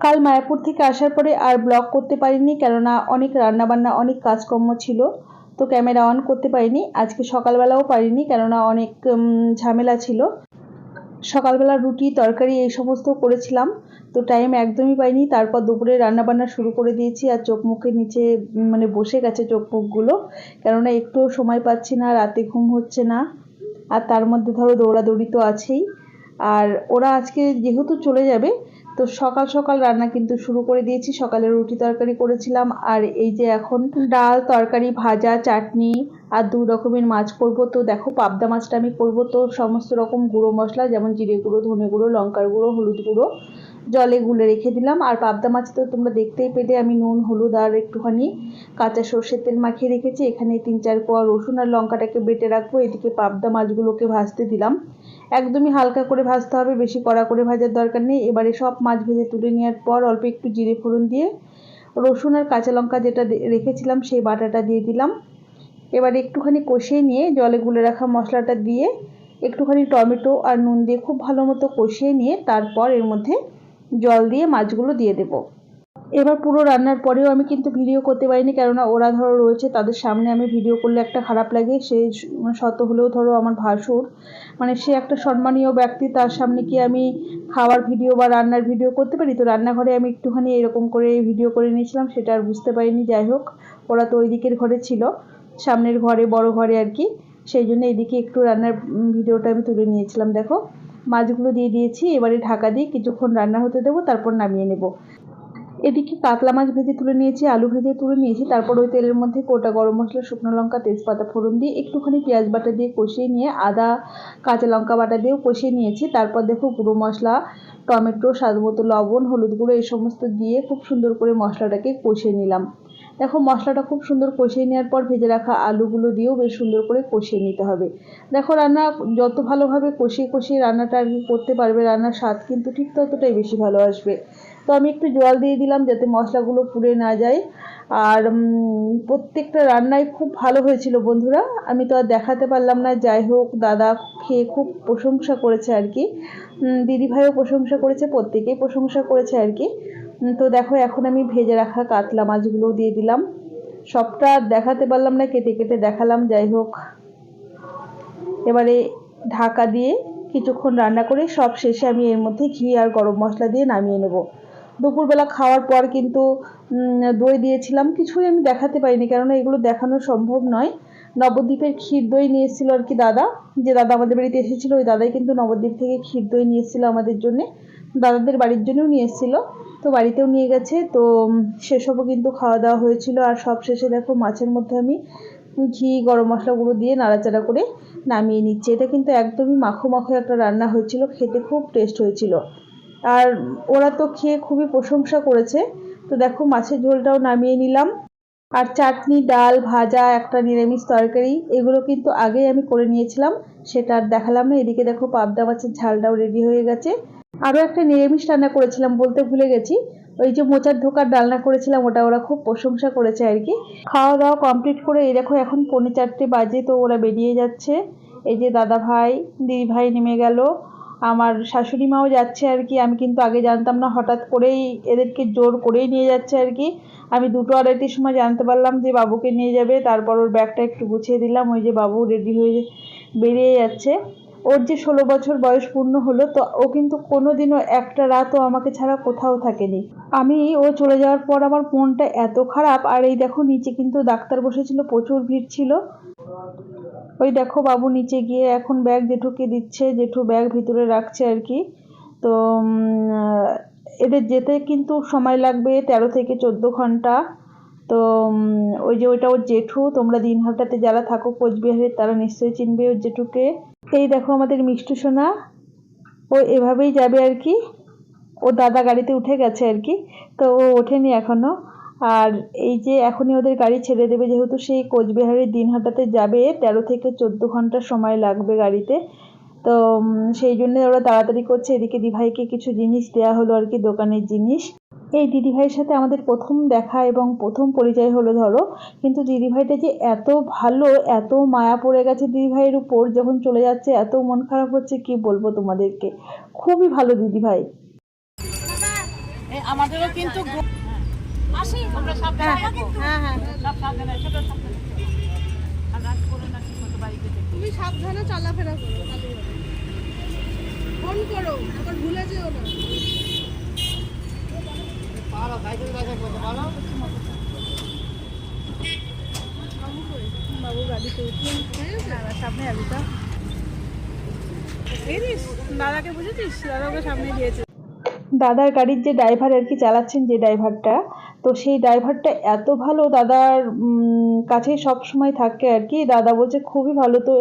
কাল মায়াপুর থেকে আসার পরে আর ব্লগ করতে পারিনি, কেননা অনেক রান্নাবান্না অনেক কাজকর্ম ছিল, তো ক্যামেরা অন করতে পারিনি। আজকে সকালবেলাও পারিনি, কেননা অনেক ঝামেলা ছিল। সকালবেলা রুটি তরকারি এই সমস্ত করেছিলাম, তো টাইম একদমই পাইনি। তারপর দুপুরে রান্নাবান্না শুরু করে দিয়েছি, আর চোখ মুখের নিচে মানে বসে গেছে চোখ মুখগুলো, কেননা একটুও সময় পাচ্ছি না, রাতে ঘুম হচ্ছে না, আর তার মধ্যে ধরো দৌড়াদৌড়ি তো আছেই। আর ওরা আজকে যেহেতু চলে যাবে, তো সকাল সকাল রান্না কিন্তু শুরু করে দিয়েছি। সকালে রুটি তরকারি করেছিলাম, আর এই যে এখন ডাল তরকারি ভাজা চাটনি আর 2 রকমের মাছ করব। তো দেখো পাবদা মাছটা আমি করব, তো সমস্ত রকম গুঁড়ো মশলা যেমন জিরে গুঁড়ো, ধনে গুঁড়ো, লঙ্কার গুঁড়ো, হলুদ গুঁড়ো জলে গুলে রেখে দিলাম। আর পাবদা মাছ তো তোমরা দেখতেই পেলে, আমি নুন হলুদ আর একটুখানি কাঁচা সর্ষের তেল মাখিয়ে রেখেছি। এখানে 3-4 কোয়া রসুন আর লঙ্কাটাকে বেটে রাখবো। এদিকে পাবদা মাছগুলোকে ভাজতে দিলাম, একদমই হালকা করে ভাজতে হবে, বেশি কড়া করে ভাজার দরকার নেই। এবারে সব মাছ ভেজে তুলে নেওয়ার পর অল্প একটু জিরে ফোড়ন দিয়ে রসুন আর কাঁচা লঙ্কা যেটা রেখেছিলাম সেই বাটাটা দিয়ে দিলাম। এবারে একটুখানি কষিয়ে নিয়ে জলে গুলে রাখা মশলাটা দিয়ে একটুখানি টমেটো আর নুন দিয়ে খুব ভালো মতো কষিয়ে নিয়ে তারপর এর মধ্যে জল দিয়ে মাছগুলো দিয়ে দেবো। এবার পুরো রান্নার পরেও আমি কিন্তু ভিডিও করতে পারিনি, কেননা ওরা ধরো রয়েছে, তাদের সামনে আমি ভিডিও করলে একটা খারাপ লাগে। সে শত হলেও ধরো আমার ভাসুর, মানে সে একটা সম্মানীয় ব্যক্তি, তার সামনে কি আমি খাওয়ার ভিডিও বা রান্নার ভিডিও করতে পারি? তো রান্নাঘরে আমি একটুখানি এরকম করে ভিডিও করে নিয়েছিলাম, সেটা আর বুঝতে পারিনি। যাই হোক, ওরা তো ওই দিকের ঘরে ছিল, সামনের ঘরে বড় ঘরে আর কি, সেই জন্য এদিকে একটু রান্নার ভিডিওটা আমি তুলে নিয়েছিলাম। দেখো মাছগুলো দিয়ে দিয়েছি, এবারে ঢাকা দিয়ে কিছুক্ষণ রান্না হতে দেবো, তারপর নামিয়ে নেব। এদিকে কাতলা মাছ ভেজে তুলে নিয়েছি, আলু ভেজে তুলে নিয়েছি। তারপর ওই তেলের মধ্যে গোটা গরম মশলা, শুকনো লঙ্কা, তেজপাতা ফোড়ন দিয়ে একটুখানি পেঁয়াজ বাটা দিয়ে কষিয়ে নিয়ে আদা কাঁচা লঙ্কা বাটা দিয়েও কষিয়ে নিয়েছি। তারপর দেখো গুঁড়ো মশলা, টমেটো, স্বাদ মতো লবণ, হলুদ গুঁড়ো এই সমস্ত দিয়ে খুব সুন্দর করে মশলাটাকে কষিয়ে নিলাম। দেখো মশলাটা খুব সুন্দর কষিয়ে নেওয়ার পর ভেজে রাখা আলুগুলো দিয়েও বেশ সুন্দর করে কষিয়ে নিতে হবে। দেখো রান্না যত ভালোভাবে কষিয়ে কষিয়ে রান্নাটা আর কি করতে পারবে, রান্নার স্বাদ কিন্তু ঠিক ততটাই বেশি ভালো আসবে। তো আমি একটু জল দিয়ে দিলাম যাতে মশলাগুলো পুড়ে না যায়। আর প্রত্যেকটা রান্নাই খুব ভালো হয়েছিল বন্ধুরা, আমি তো আর দেখাতে পারলাম না। যাই হোক, দাদা খেয়ে খুব প্রশংসা করেছে আর কি, দিদিভাইও প্রশংসা করেছে, প্রত্যেকেই প্রশংসা করেছে আর কি। তো দেখো এখন আমি ভেজে রাখা কাতলা মাছগুলোও দিয়ে দিলাম। সবটা দেখাতে পারলাম না, কেটে কেটে দেখালাম। যাই হোক, এবারে ঢাকা দিয়ে কিছুক্ষণ রান্না করে সব শেষে আমি এর মধ্যে ঘি আর গরম মশলা দিয়ে নামিয়ে নেব। দুপুরবেলা খাওয়ার পর কিন্তু দই দিয়েছিলাম, কিছুই আমি দেখাতে পারিনি, কেননা এগুলো দেখানো সম্ভব নয়। নবদ্বীপের ক্ষীর দই নিয়ে এসেছিল আর কি দাদা, যে দাদা আমাদের বাড়িতে এসেছিলো, ওই দাদাই কিন্তু নবদ্বীপ থেকে ক্ষীর দই নিয়ে এসেছিলো আমাদের জন্যে, দাদাদের বাড়ির জন্যও নিয়ে এসেছিলো, তো বাড়িতেও নিয়ে গেছে। তো সেসবও কিন্তু খাওয়া দাওয়া হয়েছিল। আর সব শেষে দেখো মাছের মধ্যে আমি ঘি গরম মশলাগুলো দিয়ে নাড়াচাড়া করে নামিয়ে নিচ্ছি। এটা কিন্তু একদমই মাখো মাখো একটা রান্না হয়েছিল, খেতে খুব টেস্ট হয়েছিল। আর ওরা তো খেয়ে খুবই প্রশংসা করেছে। তো দেখো মাছের ঝোলটাও নামিয়ে নিলাম। আর চাটনি, ডাল, ভাজা, একটা নিরামিষ তরকারি, এগুলো কিন্তু আগেই আমি করে নিয়েছিলাম, সেটা আর দেখালাম না। এদিকে দেখো পাবদা মাছের ঝালটাও রেডি হয়ে গেছে। আরও একটা নিরামিষ রান্না করেছিলাম, বলতে ভুলে গেছি, ওই যে মোচার ধোকার ডালনা করেছিলাম, ওটা ওরা খুব প্রশংসা করেছে আর কি। খাওয়া দাওয়া কমপ্লিট করে এই দেখো এখন 4:45 বাজে, তো ওরা বেরিয়ে যাচ্ছে। এই যে দাদা ভাই দিদি ভাই নেমে গেল, আমার শাশুড়ি মাও যাচ্ছে আর কি। আমি কিন্তু আগে জানতাম না, হঠাৎ করেই এদেরকে জোর করেই নিয়ে যাচ্ছে আর কি। আমি 2-2:30 সময় জানতে পারলাম যে বাবুকে নিয়ে যাবে, তারপর ওর ব্যাগটা একটু গুছিয়ে দিলাম। ওই যে বাবু রেডি হয়ে বেরিয়ে যাচ্ছে। ওর যে 16 বছর বয়স পূর্ণ হলো, তো ও কিন্তু কোনোদিনও একটা রাতও আমাকে ছাড়া কোথাও থাকেনি। আমি ও চলে যাওয়ার পর আমার মনটা এত খারাপ। আর এই দেখো নিচে কিন্তু ডাক্তার বসেছিল, প্রচুর ভিড় ছিল। ওই দেখো বাবু নিচে গিয়ে এখন ব্যাগ জেঠুকে দিচ্ছে, জেঠু ব্যাগ ভিতরে রাখছে আর কি। তো এদের যেতে কিন্তু সময় লাগবে 13 থেকে 14 ঘন্টা। তো ওই যে ওইটা ওর জেঠু, তোমরা দিনহাটাতে যারা থাকো কোচবিহারে তারা নিশ্চয়ই চিনবে ওর জেঠুকে। এই দেখো আমাদের মিষ্টু সোনা, ও এভাবেই যাবে আর কি। ও দাদা গাড়িতে উঠে গেছে আর কি, তো ও ওঠেনি এখনো। আর এই যে এখনই ওদের গাড়ি ছেড়ে দেবে, যেহেতু সেই কোচবিহারের দিনহাটাতে যাবে, 13 থেকে 14 ঘন্টা সময় লাগবে গাড়িতে। তো সেই জন্য ওরা তাড়াতাড়ি করছে। এদিকে দিদিভাইকে কিছু জিনিস দেওয়া হলো আর কি, দোকানের জিনিস। এই দিদিভাইয়ের সাথে আমাদের প্রথম দেখা এবং প্রথম পরিচয় হলো ধরো, কিন্তু দিদিভাইটা যে এত ভালো, এত মায়া পড়ে গেছে দিদিভাইয়ের উপর, যখন চলে যাচ্ছে এত মন খারাপ হচ্ছে, কি বলবো তোমাদেরকে। খুবই ভালো দিদিভাই। আমাদেরও কিন্তু আসি আমরা সাবধানে থাকবো। হ্যাঁ হ্যাঁ সব সাবধানে ছোট সাবধানে আর রাত করে না ঠিক মতো বাইকে তুমি সাবধানে চলাফেরা করো, ফোন করো, আবার ভুলে যেও না। বাবু গাড়িতে উঠলেন, সামনে যাবি তো দাদাকে বুঝেছিস, দাদাকে সামনে দিয়েছে। দাদার গাড়ির যে ড্রাইভার আর কি চালাচ্ছেন, যে ড্রাইভারটা, তো সেই ড্রাইভারটা এত ভালো, দাদার কাছেই সব সময় থাকে আর কি। দাদা বলছে খুবই ভালো। তো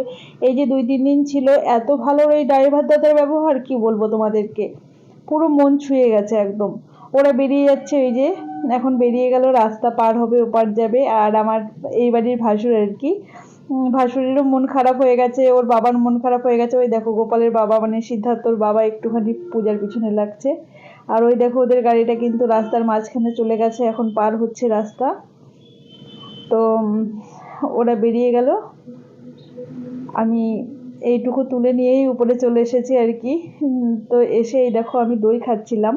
এই যে 2-3 দিন ছিল, এত ভালো এই ড্রাইভার দাদার ব্যবহার কি বলবো তোমাদেরকে, পুরো মন ছুঁয়ে গেছে একদম। ওরা বেরিয়ে যাচ্ছে, ওই যে এখন বেরিয়ে গেল, রাস্তা পার হবে, ওপার যাবে। আর আমার এই বাড়ির ভাসুর আর কি, ভাসুরেরও মন খারাপ হয়ে গেছে, ওর বাবার মন খারাপ হয়ে গেছে। ওই দেখো গোপালের বাবা মানে সিদ্ধার্থর বাবা একটুখানি পূজার পিছনে লাগছে। আর ওই দেখো ওদের গাড়িটা কিন্তু রাস্তার মাঝখানে চলে গেছে, এখন পার হচ্ছে রাস্তা। তো ওরা বেরিয়ে গেল, আমি এইটুকু তুলে নিয়েই উপরে চলে এসেছি আর কি। তো এসে এই দেখো আমি দই খাচ্ছিলাম,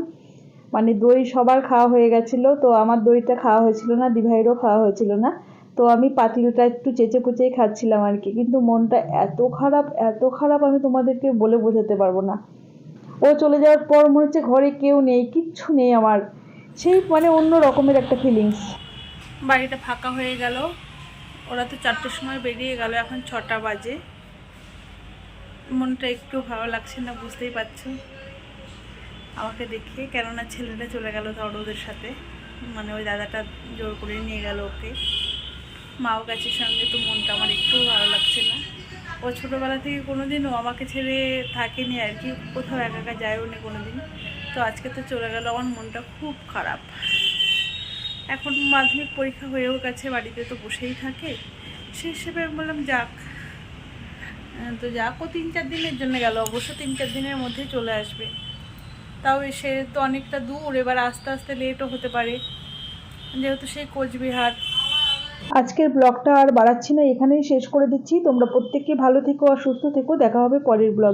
মানে দই সবার খাওয়া হয়ে গেছিলো, তো আমার দইটা খাওয়া হয়েছিল না, দিভাইয়েরও খাওয়া হয়েছিল না। তো আমি পাতিলটা একটু চেঁচে পুচেই খাচ্ছিলাম আর কি। কিন্তু মনটা এত খারাপ, এত খারাপ, আমি তোমাদেরকে বলে বোঝাতে পারবো না। ও চলে যাওয়ার পর মনে হচ্ছে ঘরে কেউ নেই, কিচ্ছু নেই আমার, সেই মানে অন্য রকমের একটা ফিলিংস। বাড়িটা ফাঁকা হয়ে গেল, ওরা তো 4টের সময় বেরিয়ে গেল, এখন 6টা বাজে। মনটা একটু ভালো লাগছে না, বুঝতেই পারছো আমাকে দেখে, কেননা ছেলেটা চলে গেল ধরো ওদের সাথে, মানে ওই দাদাটা জোর করে নিয়ে গেল ওকে, মাও গেছে সঙ্গে। তো মনটা আমার একটু ভালো লাগছে না। ও ছোটোবেলা থেকে কোনোদিনও আমাকে ছেড়ে থাকেনি আর কি, কোথাও একা একা যায়ও নি কোনোদিন। তো আজকে তো চলে গেল, আমার মনটা খুব খারাপ। এখন মাধ্যমিক পরীক্ষা হয়েও গেছে, বাড়িতে তো বসেই থাকে, সে হিসেবে আমি বললাম যাক। তো যাক, ও 3-4 দিনের জন্য গেল, অবশ্য 3-4 দিনের মধ্যেই চলে আসবে। তাও এসে তো অনেকটা দূর, এবার আস্তে আস্তে লেটও হতে পারে, যেহেতু সেই কোচবিহার। আজকের ব্লগটা আর বাড়াচ্ছি না, এখানেই শেষ করে দিচ্ছি। তোমরা প্রত্যেকে ভালো থেকো আর সুস্থ থেকো, দেখা হবে পরের ব্লগ।